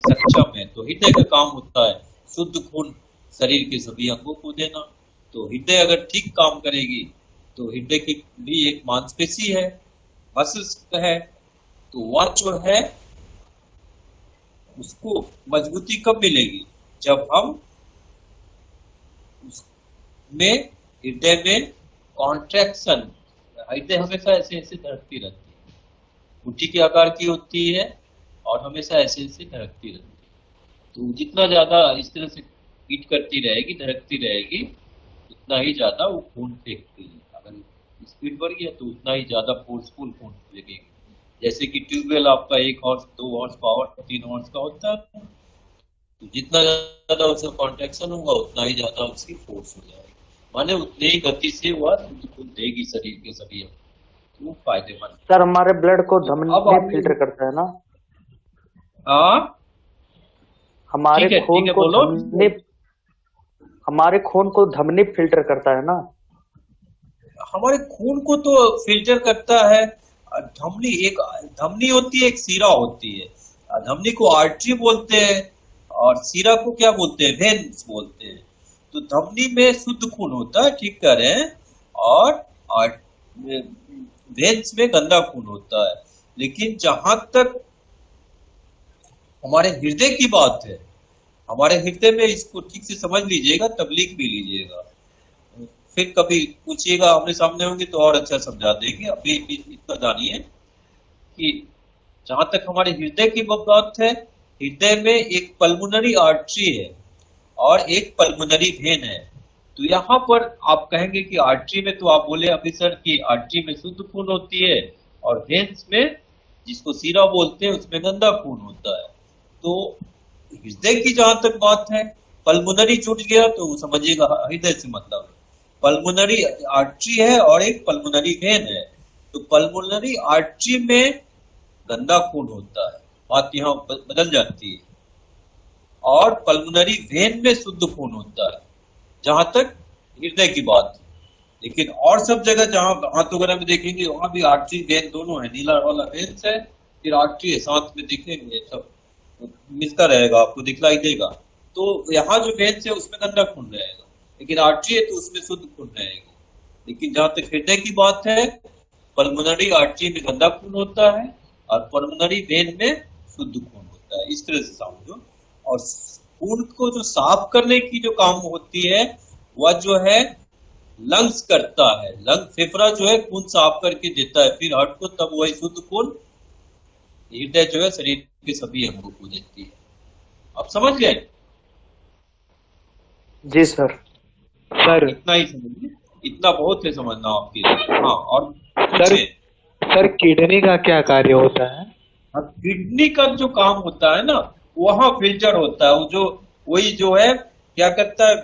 सक्षम है। तो हृदय का काम होता है शुद्ध खून शरीर के सभी अंगों को देना। तो हृदय अगर ठीक काम करेगी तो हृदय की भी एक मांसपेशी है, मस्तिष्क है, तो वह जो है उसको मजबूती कब मिलेगी, जब हम उसमें हृदय में कॉन्ट्रैक्शन, हृदय हमेशा ऐसे ऐसे धड़कती रहती है, मुट्ठी के आकार की होती है और हमेशा ऐसे ऐसे धड़कती रहती है। तो जितना ज्यादा इस तरह से बीट करती रहेगी, धड़कती रहेगी, उतना ही ज्यादा वो खून फेंकती है। अगर स्पीड बढ़ गया तो उतना ही ज्यादा फोर्सफुल खून फेंकेगी। जैसे कि ट्यूबवेल आपका 1 हॉर्स 2 हॉर्स पावर 3 हॉर्स का होता है, तो जितना ज्यादा उसका कॉन्ट्रैक्शन होगा उतना ही ज्यादा उसकी फोर्स हो जाएगी, माने उतनी ही गति से वह खून देगी शरीर के सभी अंग, तो वो फायदेमंद। सर हमारे ब्लड को तो अब धमनी आपने फिल्टर करता है ना? हाँ हमारे ठीक खून है को बोलो। धमनी हमारे खून को धमनी फिल्टर करता है ना? हमारे खून को तो फिल्टर करता है धमनी। एक धमनी होती है, एक सीरा होती है। धमनी को आर्टरी बोलते हैं और सीरा को क्या बोलते हैं, वेन्स बोलते हैं। तो धमनी में शुद्ध खून होता है, ठीक कह रहे हैं, और वेन्स में गंदा खून होता है। लेकिन जहां तक हमारे हृदय की बात है, हमारे हृदय में, इसको ठीक से समझ लीजिएगा, तबलीग भी लीजिएगा, फिर कभी पूछिएगा, आमने सामने होंगे तो और अच्छा समझा देंगे। अभी इतना जानिए कि जहां तक हमारे हृदय की बात है, हृदय में एक पल्मोनरी आर्टरी है और एक पल्मोनरी वेन है। तो यहाँ पर आप कहेंगे कि आर्टरी में, तो आप बोले अभी सर कि आर्टरी में शुद्ध खून होती है और वेन्स में, जिसको सीरा बोलते हैं, उसमें गंदा खून होता है। तो हृदय की जहां तक बात है, पल्मोनरी जुड़ गया तो समझिएगा हृदय से मतलब है। पल्मोनरी आर्टरी है और एक पल्मोनरी वेन है। तो पल्मोनरी आर्टरी में गंदा खून होता है, बात यहाँ बदल जाती है, और पल्मोनरी वेन में शुद्ध खून होता है, जहां तक हृदय की बात है। लेकिन और सब जगह जहां हाथ वगैरह में देखेंगे वहां भी आर्टरी वेन दोनों है, नीला वाला वेन्स है, फिर आर्टरी है, साथ में दिखेंगे सब मिलता रहेगा, आपको दिखलाई देगा। तो यहाँ जो वेन्स है उसमें गंदा खून रहेगा, लेकिन आर्टरी है तो उसमें शुद्ध खून रहेगी। लेकिन जहां तक हृदय की बात है, पल्मोनरी आर्टरी में गंदा खून होता है और पल्मोनरी वेन में शुद्ध खून होता है, इस तरह से समझो। और खून को जो साफ करने की जो काम होती है, वह जो है लंग्स करता है। लंग फेफड़ा जो है खून साफ करके देता है फिर हार्ट को, तब वही शुद्ध खून हृदय जो है शरीर के सभी अंगों को देती है। आप समझ गए? जी सर। सर इतना ही समझिए, इतना बहुत है समझना आपके लिए। हाँ, और सर पूछिए। सर किडनी का क्या कार्य होता है? किडनी का जो काम होता है ना, वहां फिल्टर होता है, वो जो, वही जो है क्या करता है,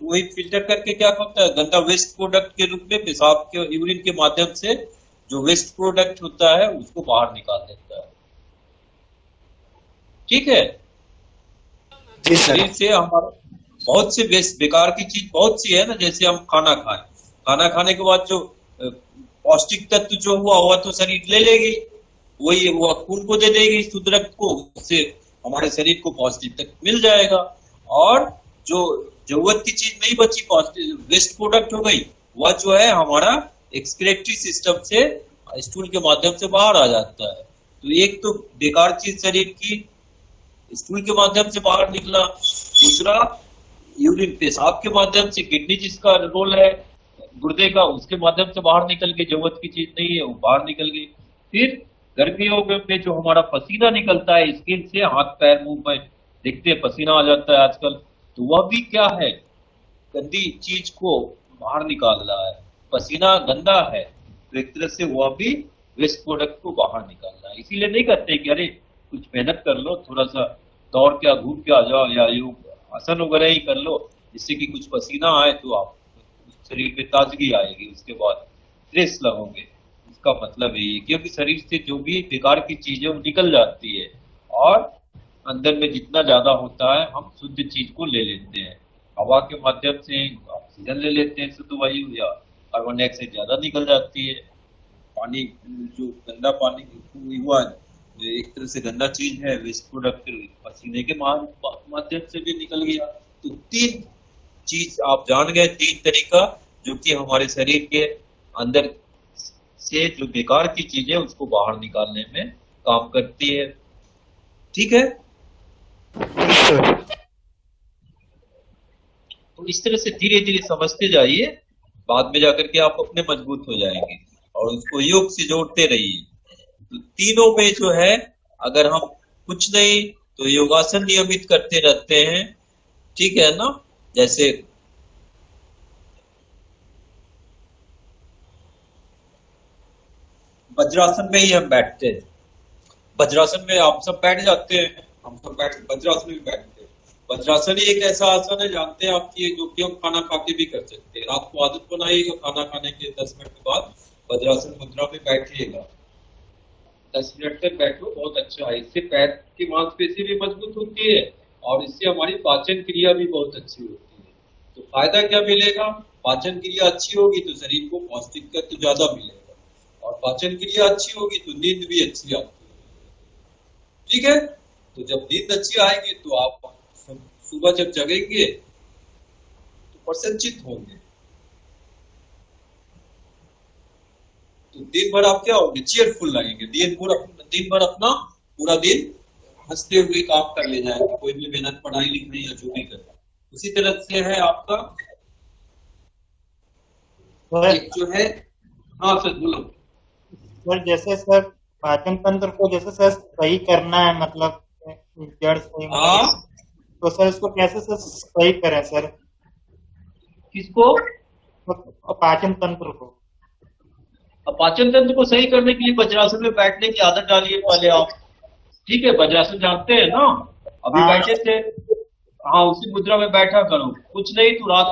वही फिल्टर करके क्या करता है, गंदा वेस्ट प्रोडक्ट के रूप में पेशाब के यूरिन के माध्यम से जो वेस्ट प्रोडक्ट होता है उसको बाहर निकाल देता है। ठीक है? जी सर। शरीर से हमारा बहुत से वेस्ट, बेकार की चीज बहुत सी है ना, जैसे हम खाना खाएं, खाना खाने के बाद जो पौष्टिक तत्व जो हुआ हुआ तो शरीर ले लेगी, वही हुआ खून को दे देगी शुद्ध रक्त को, उससे हमारे शरीर को पौष्टिक तत्व मिल जाएगा। और जो जरूरत की चीज नहीं बची, पौष्टिक वेस्ट प्रोडक्ट हो गई, वह जो है हमारा एक्सक्रेटरी सिस्टम से स्टूल के माध्यम से बाहर आ जाता है। तो एक तो बेकार चीज शरीर की स्टूल के माध्यम से बाहर निकला, दूसरा यूरिन पेशाब के माध्यम से, किडनी जिसका रोल है गुर्दे का, उसके माध्यम से बाहर निकल गई, जरूरत की चीज नहीं है वो बाहर निकल गई। फिर गर्मियों में जो हमारा पसीना निकलता है स्किन से, हाथ पैर मुंह में देखते हैं पसीना आ जाता है आजकल, तो वह भी क्या है, गंदी चीज को बाहर निकाल रहा है। पसीना गंदा है तो एक तरह से वह भी वेस्ट प्रोडक्ट को बाहर निकाल रहा है। इसीलिए नहीं कहते कि अरे कुछ मेहनत कर लो, थोड़ा सा दौड़ के घूम के आ जाओ या योग आसन वगैरह ही कर लो, जिससे कि कुछ पसीना आए तो आप शरीर में ताजगी आएगी, उसके बाद फ्रेश लगोगे। इसका मतलब यही है, क्योंकि शरीर से जो भी बेकार की चीजें वो निकल जाती है और अंदर में जितना ज्यादा होता है हम शुद्ध चीज को ले लेते हैं। हवा के माध्यम से ऑक्सीजन ले लेते हैं शुद्ध वायु, या कार्बन डाइऑक्साइड ज्यादा निकल जाती है। पानी जो गंदा पानी हुआ ये एक तरह से गंदा चीज है, वेस्ट प्रोडक्ट पसीने के माध्यम से भी निकल गया। तो तीन चीज आप जान गए, तीन तरीका जो कि हमारे शरीर के अंदर से जो बेकार की चीजें उसको बाहर निकालने में काम करती है। ठीक है, यस सर। तो इस तरह से धीरे धीरे समझते जाइए, बाद में जाकर के आप अपने मजबूत हो जाएंगे और उसको योग से जोड़ते रहिए। तो तीनों में जो है, अगर हम कुछ नहीं तो योगासन नियमित करते रहते हैं, ठीक है ना। जैसे वज्रासन में ही हम बैठते हैं, वज्रासन में हम सब बैठ जाते हैं, हम सब बैठ वज्रासन में बैठते हैं। वज्रासन ही एक ऐसा आसन है, जानते हैं आप, कि जो कि हम खाना खा के भी कर सकते हैं। रात को आदत बनाइएगा, खाना खाने के 10 मिनट के बाद वज्रासन मुद्रा में बैठिएगा, 10 मिनट तक बैठो, बहुत अच्छा है। इससे पैर की मांसपेशी भी मजबूत होती है और इससे हमारी पाचन क्रिया भी बहुत अच्छी होती है। तो फायदा क्या मिलेगा? पाचन क्रिया अच्छी होगी तो शरीर को पौष्टिक तत्व ज्यादा मिलेगा, और पाचन क्रिया अच्छी होगी तो नींद भी अच्छी आती है। ठीक है, तो जब नींद अच्छी आएगी तो आप सुबह जब जगेंगे तो प्रसन्नचित होंगे। तो दिन भर आप क्या होंगे? चेयरफुल लगेंगे। दिन भर अपना पूरा दिन हंसते हुए काम कर ले जाएंगे, कोई भी मेहनत, पढ़ाई लिखाई या जो भी करें। उसी तरह से है आपका सर एक जो है, हाँ सर बोलो। सर जैसे सर पाचन तंत्र को जैसे सर सही करना है, मतलब जड़ सही, हाँ, मतलब तो सर इसको कैसे सर सही करें सर? किसको? तो पाचन तंत्र को। अब पाचन तंत्र को सही करने के लिए वज्रासन में बैठने की आदत डालिए पहले आप। ठीक है, वज्रासन जानते हैं ना, अभी हाँ बैठे थे, हाँ उसी मुद्रा में बैठा करो। कुछ नहीं तो रात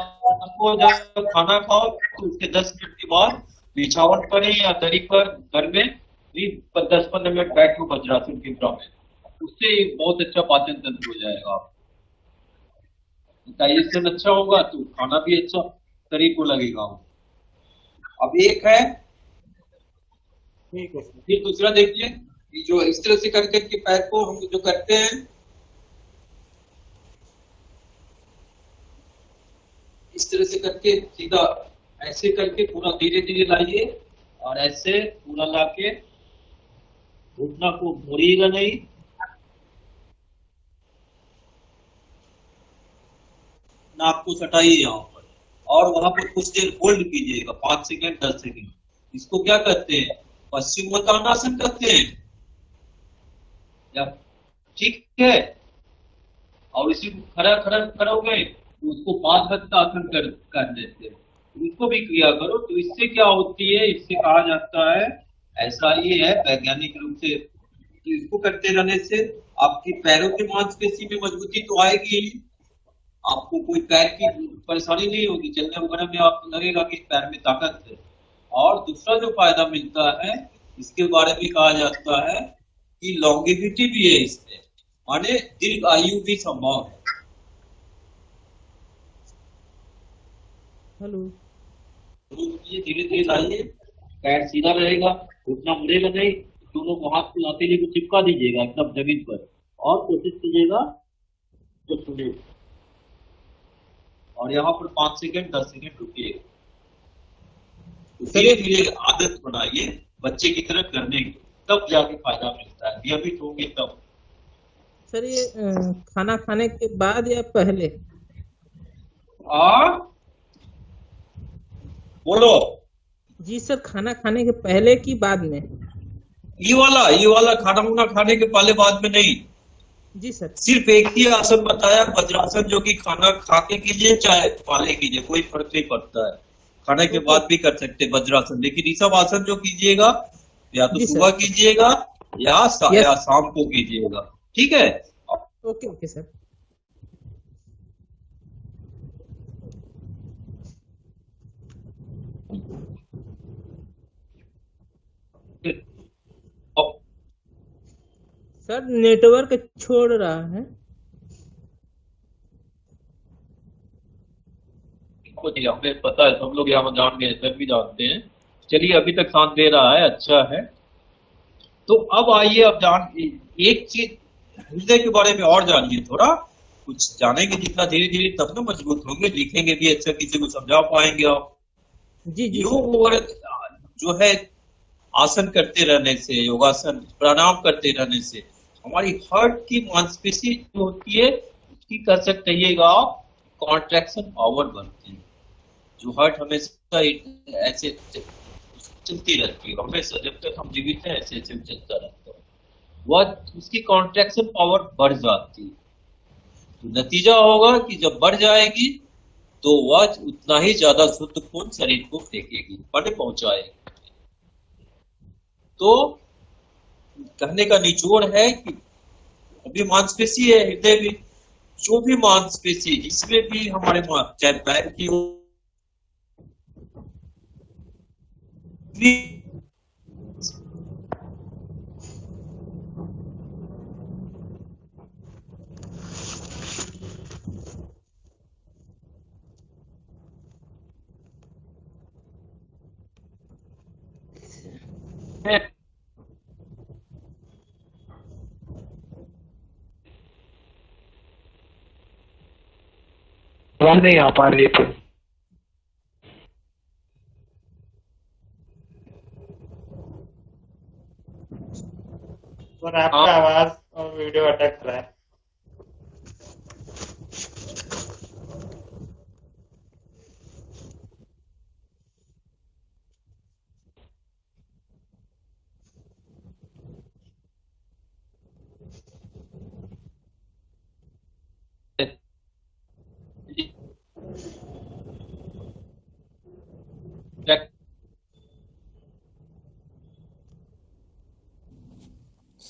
को जब खाना खाओ तो उसके 10 मिनट के बाद बिछावन पर या दरी पर घर में भी 10-15 मिनट बैठो वज्रासन की मुद्रा में, उससे बहुत अच्छा पाचन तंत्र हो जाएगा। आप डाइजेशन अच्छा होगा तो खाना भी अच्छा शरीर को लगेगा। अब एक है, ठीक है सर। फिर दूसरा देखिए, कि जो इस तरह से कर करके पैर को हम जो करते हैं, इस तरह से करके सीधा ऐसे करके पूरा धीरे धीरे लाइए, और ऐसे पूरा लाके घुटना को मोड़िएगा नहीं, नाक को सटाइए यहाँ पर, और वहां पर कुछ देर होल्ड कीजिएगा, 5 सेकेंड 10 सेकेंड। इसको क्या कहते हैं? पश्चिम उत्तानासन कहते हैं। या ठीक है, और इसी को खड़ा खड़ा करोगे तो उसको 5 हस्त आसन कर देते हैं। इसको भी किया करो। तो इससे क्या होती है, इससे कहा जाता है, ऐसा ही है वैज्ञानिक रूप से, कि इसको करते रहने से आपकी पैरों की मांसपेशी में मजबूती तो आएगी, आपको कोई पैर की परेशानी नहीं होगी, चलने वगैरह में आपको लगेगा कि पैर में ताकत है। और दूसरा जो फायदा मिलता है, इसके बारे में कहा जाता है कि लॉन्गेविटी भी है इसमें, माने दीर्घ आयु भी संभव है। हेलो। ये धीरे धीरे लाइए, पैर सीधा रहेगा, घुटना मुड़ेगा नहीं, दोनों को हाथ को हथेली को चिपका दीजिएगा एकदम जमीन पर, और कोशिश कीजिएगा तो सुने, और यहाँ पर 5 सेकेंड 10 सेकेंड रुकिए। धीरे धीरे आदत बनाइए बच्चे की तरह करने की, तब जाके फायदा मिलता है, नियमित होंगे तब। सर ये खाना खाने के बाद या पहले? बोलो। जी सर, खाना खाने के पहले की बाद में? ये वाला खाना वाना खाने के पहले बाद में नहीं। जी सर। सिर्फ एक ही आसन बताया, वज्रासन, जो कि खाना खा के कीजिए चाहे पहले कीजिए, कोई फर्क नहीं पड़ता है। खाने के बाद भी कर सकते वज्रासन, लेकिन ये सब आसन जो कीजिएगा या तो सुबह कीजिएगा या शाम को कीजिएगा। ठीक है, okay okay sir. Sir network छोड़ रहा है। हमें पता है, सब लोग यहाँ जान गए, सर भी जानते हैं। चलिए, अभी तक साथ दे रहा है, अच्छा है। तो अब आइए, अब जान एक चीज हृदय के बारे में और जानिए थोड़ा, कुछ जानेंगे जितना धीरे धीरे तब ना मजबूत होंगे, लिखेंगे भी अच्छा, किसी को समझा पाएंगे आप। जी जी सर। योग और जो है आसन करते रहने से, योगासन प्राणायाम करते रहने से हमारी हार्ट की मांसपेशी जो होती है उसकी कह सकते कहिएगा आप कॉन्ट्रैक्शन पावर बढ़ती है। जो हार्ट हमेशा ऐसे चलती रहती है, हमेशा जब तक हम जीवित हैं ऐसे ऐसे चलता रहता है, वह उसकी कॉन्ट्रैक्शन पावर बढ़ जाती है। तो नतीजा होगा कि जब बढ़ जाएगी तो वह उतना ही ज्यादा शुद्ध खून शरीर को फेंकेगी, बड़े पहुंचाएगी। तो कहने का निचोड़ है कि अभी मांसपेशी है, हृदय भी, जो भी मांसपेशी जिसमें भी हमारे चाहे पैर की हो, आवाज नहीं आ पा रही थी। सर आपका आवाज और वीडियो अटक रहा है।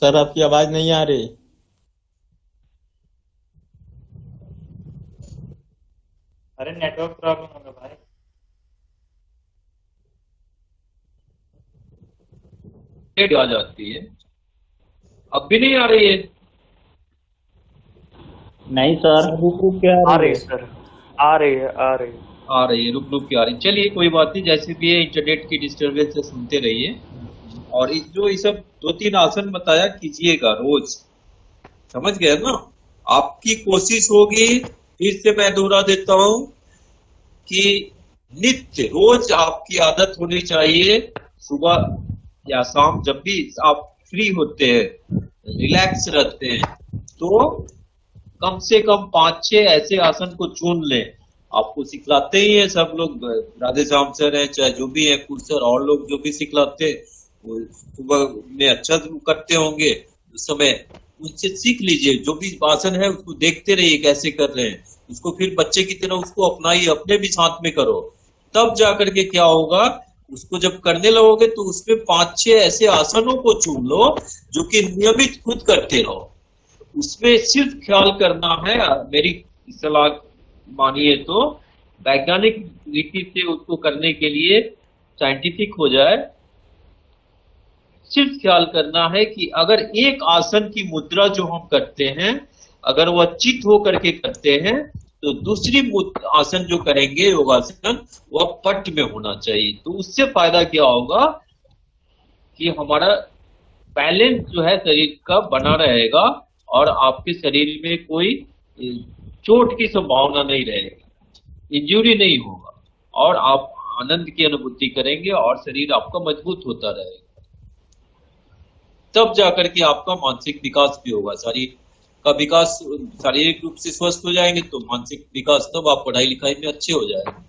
सर आपकी आवाज नहीं आ रही। अरे नेटवर्क प्रॉब्लम होगा भाई। आ जाती है, अब भी नहीं आ रही है। नहीं सर, आ रही है सर, आ रही है आ रही है। आ रही है, रुक रुक के आ रही है। चलिए कोई बात नहीं, जैसे भी है इंटरनेट की डिस्टर्बेंस से सुनते रहिए। और जो ये सब 2-3 आसन बताया कीजिएगा रोज, समझ गए ना। आपकी कोशिश होगी, फिर से मैं दोहरा देता हूं कि नित्य रोज आपकी आदत होनी चाहिए, सुबह या शाम जब भी आप फ्री होते हैं, रिलैक्स रहते हैं, तो कम से कम 5-6 ऐसे आसन को चुन लें। आपको सिखलाते ही है सब लोग, राधे श्याम सर है चाहे जो भी है, कुछ सर और लोग जो भी सिखलाते हैं वो सुबह में अच्छा करते होंगे, उस समय उनसे सीख लीजिए। जो भी आसन है उसको देखते रहिए कैसे कर रहे हैं, उसको फिर बच्चे की तरह उसको अपनाइए, अपने भी साथ में करो। तब जाकर के क्या होगा, उसको जब करने लगोगे तो उसमें 5-6 ऐसे आसनों को चुन लो जो कि नियमित खुद करते रहो। उसमें सिर्फ ख्याल करना है, मेरी सलाह मानिए तो वैज्ञानिक रीति से उसको करने के लिए साइंटिफिक हो जाए, सिर्फ ख्याल करना है कि अगर एक आसन की मुद्रा जो हम करते हैं अगर वह चित होकर के करते हैं तो दूसरी आसन जो करेंगे योगासन वह पट में होना चाहिए। तो उससे फायदा क्या होगा कि हमारा बैलेंस जो है शरीर का बना रहेगा और आपके शरीर में कोई चोट की संभावना नहीं रहेगी, इंजरी नहीं होगा, और आप आनंद की अनुभूति करेंगे और शरीर आपका मजबूत होता रहेगा। तब जाकर के आपका मानसिक विकास भी होगा। शरीर का विकास, शारीरिक रूप से स्वस्थ हो जाएंगे तो मानसिक विकास, तब आप पढ़ाई लिखाई में अच्छे हो जाएंगे।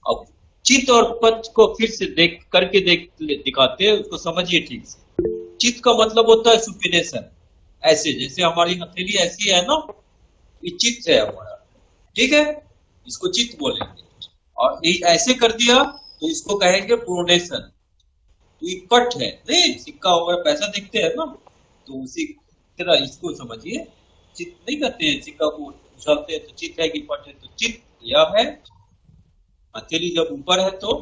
अब चित्त और पट को फिर से दिखाते हैं, उसको समझिए ठीक से। चित्त का मतलब होता है सुपिनेशन, ऐसे जैसे हमारी हथेली ऐसी है ना, ये चित्त है हमारा, ठीक है, इसको चित्त बोलेंगे। और ये ऐसे कर दिया तो इसको कहेंगे प्रोनेशन। तो ये पट है, नहीं सिक्का वगैरह पैसा देखते हैं ना, तो उसी तरह इसको समझिए। चित्त नहीं कहते हैं, सिक्का को उछालते हैं तो चित्त है कि पट है, तो चित्त यह है। हथेली जब ऊपर है तो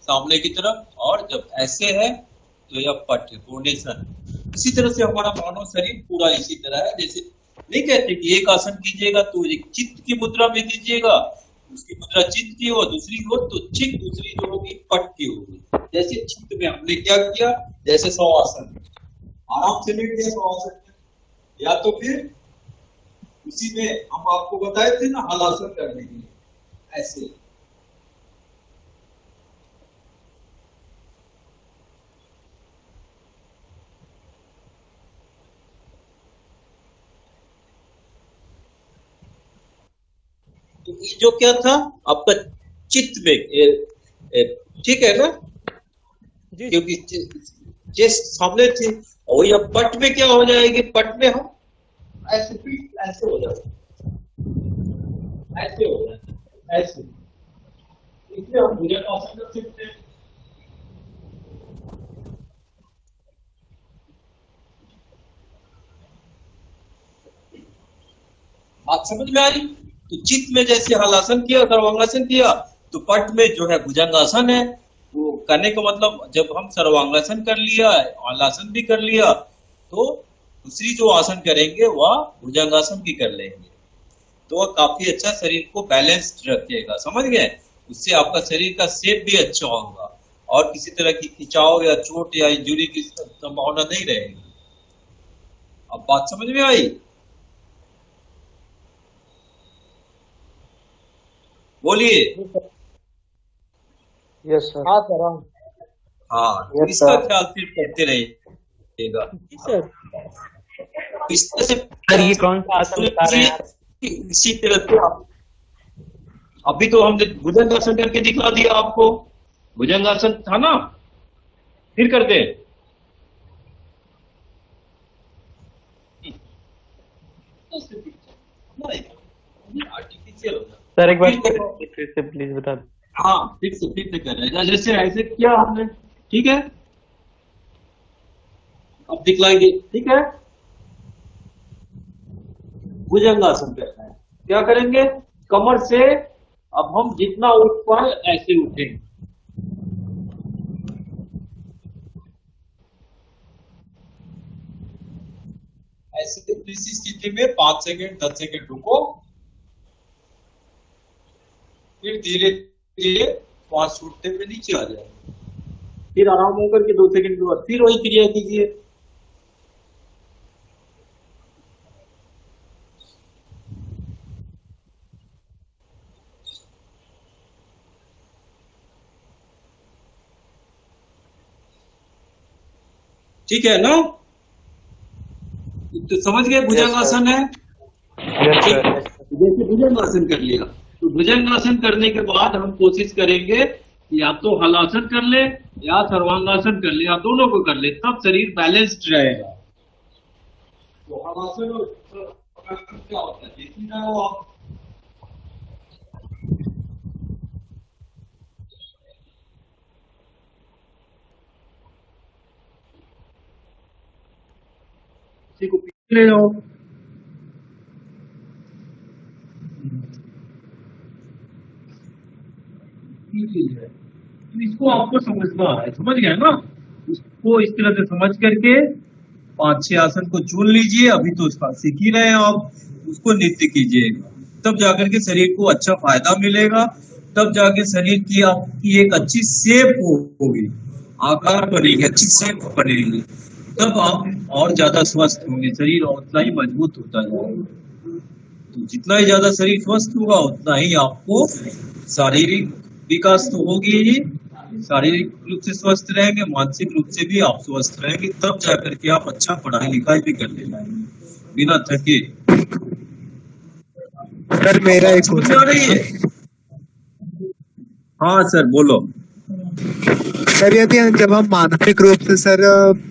सामने की तरफ, और जब ऐसे है तो यह पट है, प्रोनेशन। इसी तरह से हमारा मानव शरीर पूरा इसी तरह है। जैसे नहीं कहते कि एक आसन कीजिएगा तो एक चित्त की मुद्रा में कीजिएगा, उसकी मुद्रा चित्त की हो, दूसरी हो तो चित्त, दूसरी जो होगी पट की होगी। जैसे चित्त में हमने क्या किया, जैसे शवासन आराम से लेट गया शवासन में, या तो फिर उसी में हम आपको बताए थे ना हलासन करने के लिए, ऐसे तो ये जो क्या था आपका चित्त में, ठीक है ना, जी क्योंकि जिस सामने थे, और वही अब पट में क्या हो जाएगी, पट में हम ऐसे ऐसे हो जाए, ऐसे हो जाए, ऐसे, इसलिए हम भुजंगासन कर सकते हैं। बात समझ में आई? तो चित्त में जैसे हलासन किया, सर्वांगासन किया, तो पट में जो है भुजंगासन है। वो करने का मतलब जब हम सर्वांगासन कर लिया, हलासन भी कर लिया, तो दूसरी जो आसन करेंगे वह भुजंगासन भी कर लेंगे, तो वह काफी अच्छा शरीर को बैलेंस्ड रखेगा, समझ गए? उससे आपका शरीर का शेप भी अच्छा होगा और किसी तरह की खिंचाव या चोट या इंजुरी की संभावना नहीं रहेगी। अब बात समझ में आई? बोलिए। Yes sir. हाँ सर, हाँ, Yes, इसका sir. ख्याल सिर्फ करते रहिएगा। जी सर। इस तरह से सर ये कौन सा आसन बता रहे हैं आप? इसी तरह से अभी तो हमने भुजंगासन करके दिखला दिया आपको, भुजंगासन था ना, फिर करते हैं। आर्टिफिशियल हो जाता। सर एक बार फिर फिर से प्लीज बता दो। हाँ, फिर से कर रहे हैं, जैसे ऐसे किया हमने, ठीक है, अब दिखलाएंगे, ठीक है। भुजंगासन करना है, क्या करेंगे, कमर से अब हम जितना उठ पाए ऐसे उठेंगे, ऐसे इसी स्थिति में 5 सेकंड 10 सेकंड रुको, फिर धीरे धीरे श्वास छूटते हुए नीचे आ जाए, फिर आराम होकर के 2 सेकंड के बाद फिर वही क्रिया कीजिए। ठीक है ना, तो समझ गए भुजंगासन है। यस ठीक, सर। जैसे भुजंगासन कर लिया, तो भुजंगासन करने के बाद हम कोशिश करेंगे कि या तो हलासन कर ले या सर्वांगासन कर ले, या दोनों को कर ले, तब शरीर बैलेंस्ड रहेगा। तो हलासन और सर्वांगासन क्या होता है, देख ही रहे हो आप। इसी को पीछे ले जाओ, तो इसको आपको समझना है, समझ गए ना? इसको इस तरह से समझ करके 5-6 आसन को चुन लीजिए, अभी तो उसका सीख ही रहे हैं आप, उसको नित्य कीजिएगा, तब जाकर के शरीर को अच्छा फायदा मिलेगा, तब जाके शरीर की आपकी एक अच्छी शेप होगी, आकार बनेगी, अच्छी शेप बनेगी, तब आप और ज्यादा स्वस्थ होंगे, शरीर उतना ही मजबूत होता जाएगा। तो जितना ही ज्यादा शरीर स्वस्थ होगा उतना ही आपको शारीरिक विकास तो होगी ही, शारीरिक रूप से स्वस्थ रहेंगे, मानसिक रूप से भी आप स्वस्थ रहेंगे, तब जाकर के आप अच्छा पढ़ाई लिखाई भी कर ले पाएंगे बिना थके। सर मेरा एक समझ में आ रही है? हाँ सर, बोलो। सर यदि जब हम मानसिक रूप से सर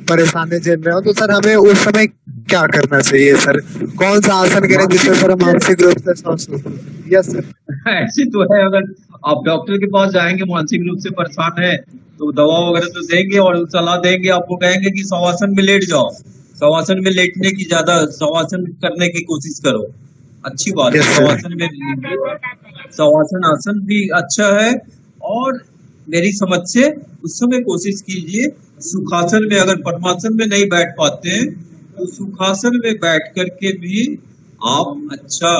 परेशानी झेल रहे हो तो सर हमें उस समय क्या करना चाहिए सर? कौन सा आसन करें जिससे सर हम मानसिक रूप से स्वस्थ हो? Yes sir. ऐसे तो है, अगर आप डॉक्टर के पास जाएंगे मानसिक रूप से परेशान है तो दवा वगैरह तो देंगे और सलाह देंगे, आपको कहेंगे कि शवासन में लेट जाओ, शवासन में लेटने की ज्यादा, शवासन करने की कोशिश करो, अच्छी बात है। Yes, sir. शवासन में शवासन आसन भी अच्छा है, और मेरी समझ से उस समय कोशिश कीजिए सुखासन में, अगर पद्मासन में नहीं बैठ पाते हैं तो सुखासन में बैठ करके भी आप अच्छा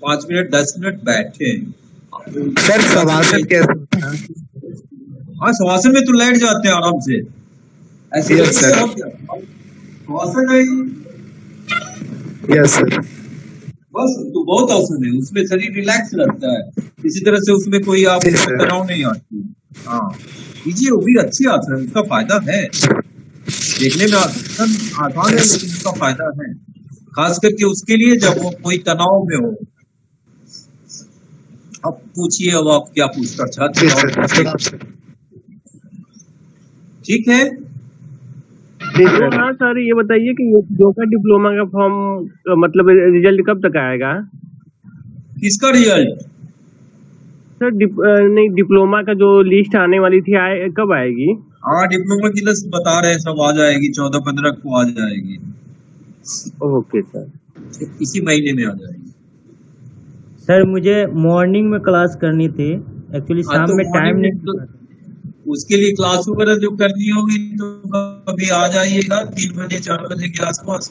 5 मिनट 10 मिनट बैठे। सर शवासन कैसे होता है? हाँ, शवासन में तो लेट जाते हैं आराम से, ऐसे यस सर, शवासन है यस सर। बस। तो बहुत आसन है, उसमें शरीर रिलैक्स रहता है, इसी तरह से उसमें कोई जी आपको सर। तनाव नहीं आती। हाँ, कीजिए, वो भी अच्छी आसन है, उसका फायदा है। देखने में आसान आसान है, लेकिन उसका फायदा है, खास करके उसके लिए जब वो कोई तनाव में हो। अब पूछिए, अब आप क्या पूछना चाहते जी हैं और सर, पूछिए। प्रणाम सर। ठीक है। जी तो सर। हाँ सर, ये बताइए कि योगा डिप्लोमा का फॉर्म मतलब रिजल्ट कब तक आएगा? किसका रिजल्ट? सर नहीं, डिप्लोमा का जो लिस्ट आने वाली थी कब आएगी? हाँ, डिप्लोमा की लिस्ट बता रहे हैं, सब आ जाएगी, 14-15 को आ जाएगी। Okay sir. इसी महीने में आ जाएगी। सर मुझे मॉर्निंग में क्लास करनी थी, एक्चुअली हाँ, शाम तो में टाइम मॉर्निंग नहीं में मिला। उसके लिए क्लास वगैरह जो करनी होगी तो कभी आ जाइएगा 3 बजे 4 बजे के आसपास,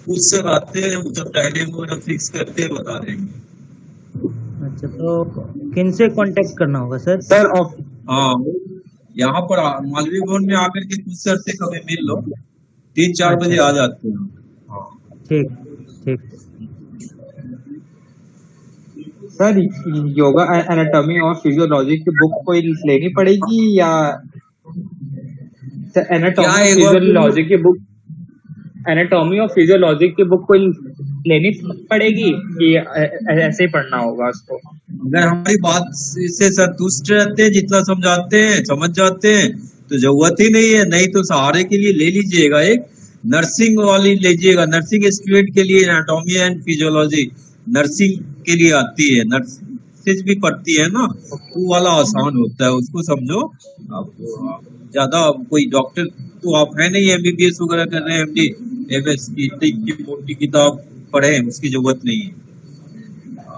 उससे आते हैं, उसका टाइमिंग वगैरह फिक्स करते हैं, बता देंगे। अच्छा, तो किन से कांटेक्ट करना होगा सर? सर हाँ, यहाँ पर मालवीय भवन में आकर के कुछ सर से कभी मिल लो, 3-4 बजे अच्छा, आ जाते हैं। हाँ, ठीक ठीक। सर योगा एनाटॉमी और फिजियोलॉजी की बुक कोई लेनी पड़ेगी या क्या एनाटॉमी और एक बार फिजियोलॉजी की बुक एनाटॉमी और फिजियोलॉजी की बुक कोई लेनी पड़ेगी कि ऐसे ही पढ़ना होगा उसको? अगर हमारी बात से संतुष्ट रहते हैं, जितना समझाते हैं समझ जाते हैं, तो जरूरत ही नहीं है। नहीं तो सहारे के लिए ले लीजिएगा, एक नर्सिंग वाली लीजिएगा, नर्सिंग स्टूडेंट के लिए एनाटॉमी एंड फिजियोलॉजी नर्सिंग के लिए आती है, नर्सिस भी पढ़ती है ना, वो वाला आसान होता है, उसको समझो। आप ज्यादा कोई डॉक्टर तो आप है नहीं, एमबीबीएस वगैरह कर रहे हैं, एमडी एमएस की इतनी मोटी किताब पढ़े, उसकी जरूरत नहीं है।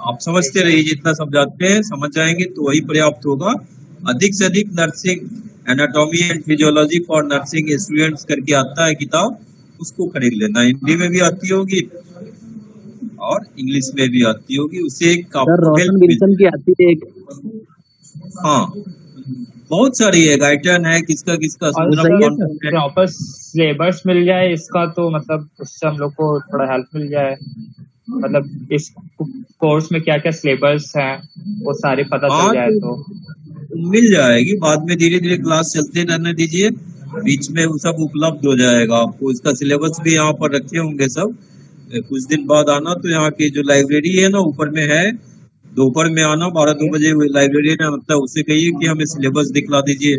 आप समझते रहिए, जितना समझाते हैं समझ जाएंगे तो वही पर्याप्त होगा। अधिक से अधिक nursing anatomy and physiology for nursing students करके आता है किताब, उसको खरीद लेना। हिंदी में भी आती होगी और इंग्लिश में भी आती होगी, उससे एक सर आपको रोशन हेल्प विल्सन की आती है एक। हाँ, बहुत सारी है, गाइडन है, किसका किसका और पूरा सही है सर। कॉन्टेंट है। प्रॉपर सिलेबस मिल जाए इसका तो मतलब उससे हम लोग को थोड़ा हेल्प मिल जाए, मतलब इस कोर्स में क्या क्या सिलेबस है वो सारे पता चल हाँ, जाए तो तो। मिल जाएगी, बाद में धीरे धीरे क्लास चलते रहने दीजिए, बीच में वो सब उपलब्ध हो जाएगा आपको। इसका सिलेबस भी यहाँ पर रखे होंगे सब। कुछ दिन बाद आना तो यहाँ की जो लाइब्रेरी है ना, ऊपर में है, दोपहर में आना 12-2 बजे लाइब्रेरी में, मतलब उससे कहिए कि हमें सिलेबस दिखला दीजिए,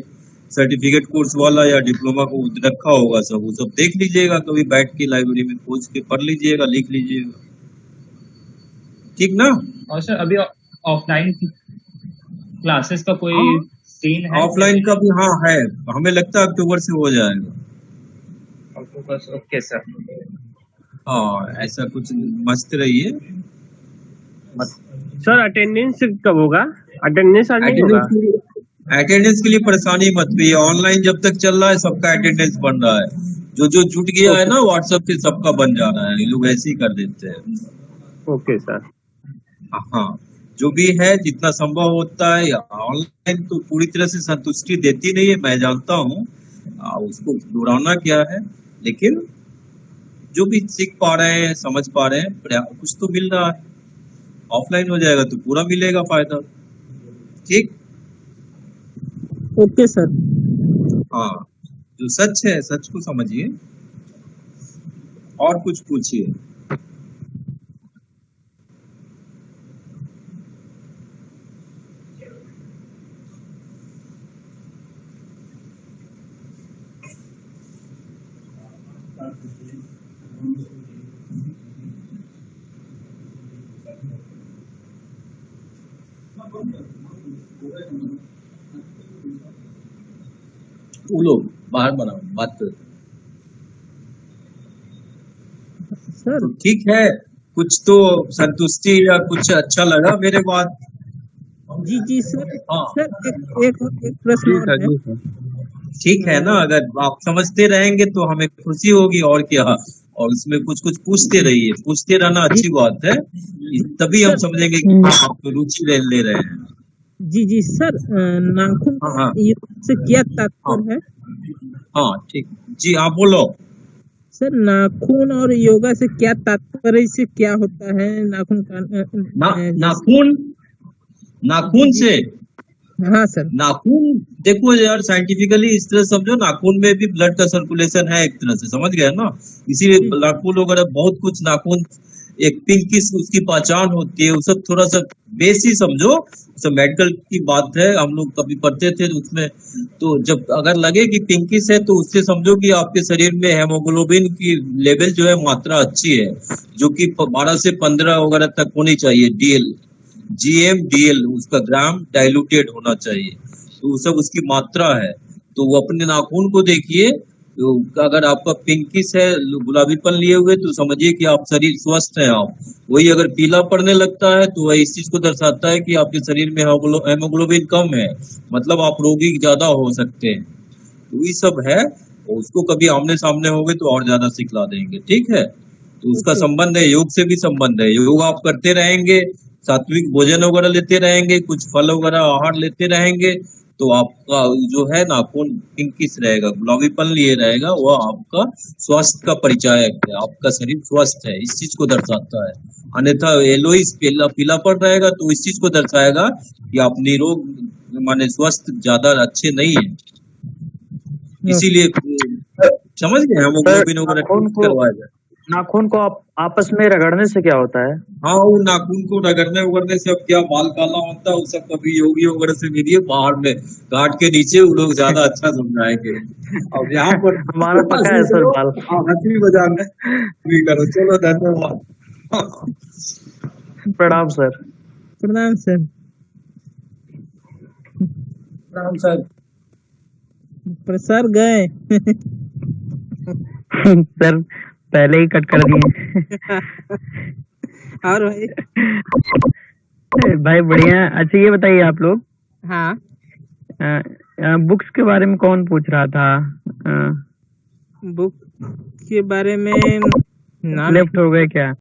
सर्टिफिकेट कोर्स वाला या डिप्लोमा को रखा होगा सब, वो सब देख लीजिएगा, कभी बैठ के लाइब्रेरी में खोज के पढ़ लीजिएगा, लिख लीजिएगा, ठीक ना। और सर अभी ऑफलाइन क्लासेस का कोई हाँ, सीन है? ऑफलाइन का भी हाँ है, हमें लगता है अक्टूबर से हो जाएगा। Okay sir. हाँ, ऐसा कुछ मस्त रहिए। सर अटेंडेंस कब होगा? अटेंडेंस आज नहीं होगा? अटेंडेंस के लिए परेशानी मत हुई, ऑनलाइन जब तक चल रहा है सबका अटेंडेंस बन रहा है, जो जो जुट गया है ना व्हाट्सएप पे सबका बन जा रहा है, ये लोग ऐसे ही कर देते हैं। Okay sir. हाँ, जो भी है जितना संभव होता है, ऑनलाइन तो पूरी तरह से संतुष्टि देती नहीं है, मैं जानता हूँ, उसको दोहराना क्या है, लेकिन जो भी सीख पा रहे हैं समझ पा रहे हैं कुछ तो मिल रहा है। ऑफलाइन हो जाएगा तो पूरा मिलेगा फायदा, ठीक। Okay sir. हाँ, जो सच है सच को समझिए, और कुछ पूछिए। वो लोग बाहर बनाओ बात करो, सर तो ठीक है। कुछ तो संतुष्टि या कुछ अच्छा लगा मेरे बात। जी जी सर। हाँ, सर एक प्रश्न और है। ठीक है ना, अगर आप समझते रहेंगे तो हमें खुशी होगी, और क्या। और उसमें कुछ कुछ पूछते रहिए, पूछते रहना अच्छी बात है, तभी हम समझेंगे कि हाँ, आप रुचि ले रहे हैं। जी जी सर, नाखून हाँ हाँ योग से क्या हाँ तात्पर्य है? हाँ ठीक जी, आप बोलो। सर नाखून और योगा से क्या तात्पर्य, इससे क्या होता है? नाखून का नाखून नाखून से हाँ सर। नाखून देखो यार, साइंटिफिकली इस तरह समझो, नाखून में भी ब्लड का सर्कुलेशन है एक तरह से, समझ गए ना। इसीलिए नाखून वगैरह बहुत कुछ, नाखून एक पिंकिश उसकी पहचान होती है, वो सब थोड़ा सा बेसी समझो, सब मेडिकल की बात है, हम लोग कभी पढ़ते थे तो उसमें, तो जब अगर लगे कि पिंकिश है तो उससे समझो कि आपके शरीर में हेमोग्लोबिन की लेवल जो है मात्रा अच्छी है, जो कि 12 से 15 वगैरह तक होनी चाहिए, डीएल GM/DL उसका ग्राम डाइल्यूटेड होना चाहिए, तो वो सब उसकी मात्रा है। तो वो अपने नाखून को देखिए, तो अगर आपका पिंकिश है, गुलाबीपन लिए हुए, तो समझिए कि आप शरीर स्वस्थ है। आप वही अगर पीला पड़ने लगता है तो वह इस चीज को दर्शाता है कि आपके शरीर में हेमोग्लोबिन कम है, मतलब आप रोगी ज्यादा हो सकते हैं। तो ये सब है, और उसको कभी आमने सामने होंगे तो और ज्यादा सिखला देंगे, ठीक है। तो उसका संबंध है, योग से भी संबंध है। योग आप करते रहेंगे, सात्विक भोजन वगैरह लेते रहेंगे, कुछ फल वगैरह आहार लेते रहेंगे, तो आपका जो है नाखून पिंकिश रहेगा, गुलाबीपन लिए रहेगा, वह आपका स्वास्थ्य का परिचायक है, आपका शरीर स्वस्थ है, इस चीज को दर्शाता है। अन्यथा येलोइश पीलापन रहेगा तो इस चीज को दर्शाएगा कि आप निरोग माने स्वस्थ ज्यादा अच्छे नहीं है। इसीलिए समझ गए, हेमोग्लोबिन वगैरह करवाया जाए। नाखून को आप आपस में रगड़ने से क्या होता है? हाँ, वो नाखून को रगड़ने वगड़ने से अब क्या बाल काला होता है, वो सब कभी योगी वगैरह से मिलिए बाहर में काट के नीचे, वो लोग ज्यादा अच्छा समझाएंगे। अब यहाँ पर हमारा पका है सर बाल। हंसी बजाने भी करो, चलो धन्यवाद। प्रणाम सर। प्रणाम सर। प्रणाम सर। पर सर गए सर पहले ही कट कर दिए। और भाई? भाई बढ़िया। अच्छा ये बताइए आप लोग, हाँ, बुक्स के बारे में कौन पूछ रहा था? बुक के बारे में लेफ्ट हो गए क्या?